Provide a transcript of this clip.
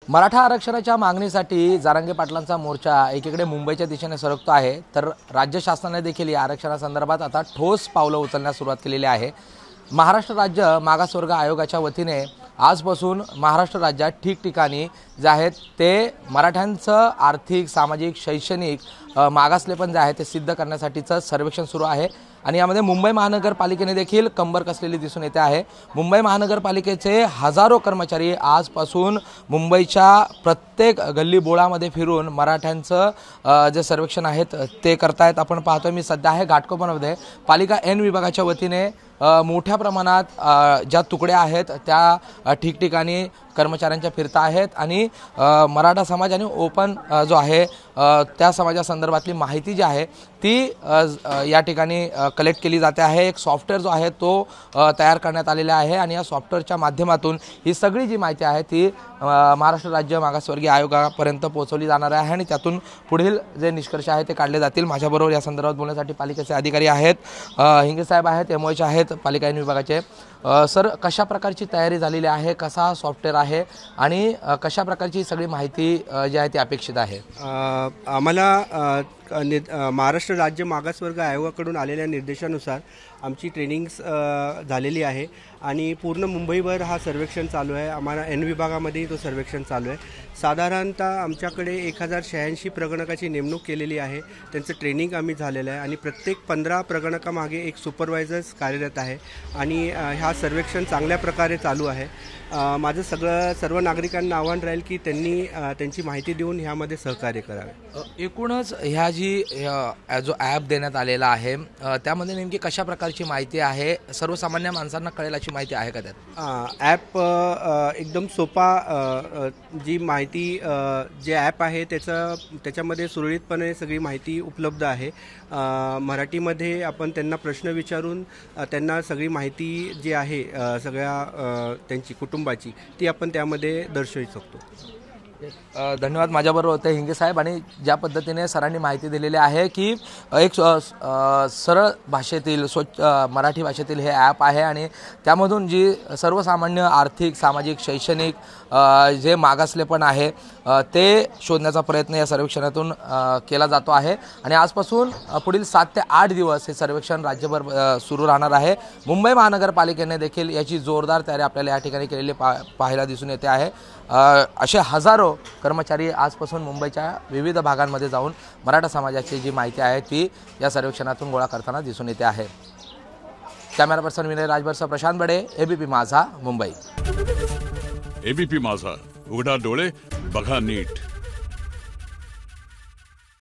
मराठा आरक्षणाच्या मागणीसाठी जारंगे पाटलांचा मोर्चा एकीकडे मुंबईच्या दिशेने सरकतो आहे, तर राज्य शासनाने देखील या आरक्षणासंदर्भात आता ठोस पावलं उचलण्यास सुरुवात केलेली आहे। महाराष्ट्र राज्य मागासवर्ग आयोगाच्या वतीने आजपासून महाराष्ट्र राज्यात ठिकठिकाणी जे आहेत ते मराठ्यांचं आर्थिक, सामाजिक, शैक्षणिक मागासलेपण जे आहे ते सिद्ध करण्यासाठीचं सर्वेक्षण सुरू आहे आणि यामध्ये मुंबई महानगरपालिकेने देखील कंबर कसलेली दिसून येते आहे। मुंबई महानगरपालिकेचे हजारो कर्मचारी आजपासून मुंबईच्या प्रत्येक गल्ली बोळामध्ये फिरून मराठ्यांचं जे सर्वेक्षण आहेत ते करतायत। आपण पाहतोय मी सध्या आहे घाटकोपरमध्ये पालिका एन विभागाच्या वतीने मोठ्या प्रमाणात ज्या तुकड्या आहेत त्या ठिकठिकाणी कर्मचाऱ्यांच्या फिरता आहेत आणि मराठा समाज आणि ओपन जो आहे त्या समाजासंदर्भातली माहिती जी आहे ती या ठिकाणी कलेक्ट केली जाते आहे। एक सॉफ्टवेअर जो आहे तो तयार करण्यात आलेला आहे आणि या सॉफ्टवेअरच्या माध्यमातून ही सगळी जी माहिती आहे ती महाराष्ट्र राज्य मागासवर्गीय आयोगापर्यंत पोहोचवली जाणार आहे आणि त्यातून पुढील जे निष्कर्ष आहे ते काढले जातील। माझ्याबरोबर या संदर्भात बोलण्यासाठी पालिकेचे अधिकारी आहेत, हिंगे साहेब आहेत, एमओएच आहेत पालिका एन विभागाचे। सर, कशा प्रकारची तयारी झालेली आहे, कसा सॉफ्टवेअर आहे आणि कशा प्रकारची सगळी माहिती जी आहे ती अपेक्षित आहे? आम्हाला महाराष्ट्र राज्य मागासवर्ग आयोगाकडून आलेल्या निर्देशानुसार आमची ट्रेनिंग्स झालेली आहे आणि पूर्ण मुंबईवर हा सर्वेक्षण चालू आहे। आम्हाला एन विभागामध्येही तो सर्वेक्षण चालू आहे। साधारणतः आमच्याकडे 1086 प्रगणकाची नेमणूक केलेली आहे, त्यांचं ट्रेनिंग आम्ही झालेलं आहे आणि प्रत्येक 15 प्रगणकामागे एक सुपरवायझर्स कार्यरत आहे आणि हा सर्वेक्षण चांगल्या प्रकारे चालू आहे। माझं सर्व नागरिकांना आव्हान राहील की त्यांनी त्यांची माहिती देऊन ह्यामध्ये सहकार्य करावे। एकूणच ह्या जी जो ॲप देण्यात आलेला आहे त्यामध्ये नेमकी कशा प्रकारची माहिती आहे, सर्वसामान्य माणसांना कळेल अशी माहिती आहे का त्यात? ॲप एकदम सोपा जी माहिती जे ॲप आहे त्याच्यामध्ये सुरळीतपणे सगळी माहिती उपलब्ध आहे। मराठीमध्ये आपण त्यांना प्रश्न विचारून त्यांना सगळी माहिती जी आहे सगळ्या त्यांची कुटुंबाची ती आपण त्यामध्ये दर्शवू शकतो। धन्यवाद। माझ्याबरोबर होते हिंगे साहेब आणि ज्या पद्धतीने सरांनी माहिती दिलेली आहे की एक सरळ भाषेतील मराठी भाषेतील हे ॲप आहे आणि त्यामधून जी सर्वसामान्य आर्थिक, सामाजिक, शैक्षणिक जे मागासलेपण आहे ते शोधण्याचा प्रयत्न या सर्वेक्षणातून केला जातो आहे आणि आजपासून पुढील 7 ते 8 दिवस हे सर्वेक्षण राज्यभर सुरू राहणार आहे। मुंबई महानगरपालिकेने देखील याची जोरदार तयारी आपल्याला या ठिकाणी केलेली पाहायला दिसून येते आहे। असे हजारो कर्मचारी आजपासून मुंबईच्या विविध भागांमध्ये जाऊन मराठा समाजाची जी माहिती आहे ती या सर्वेक्षणातून गोळा करताना दिसून येते आहे। कॅमेरा पर्सन विनय राजभरसह प्रशांत बडे, एबीपी माझा, मुंबई। एबीपी माझा, उघडा डोळे बघा नीट।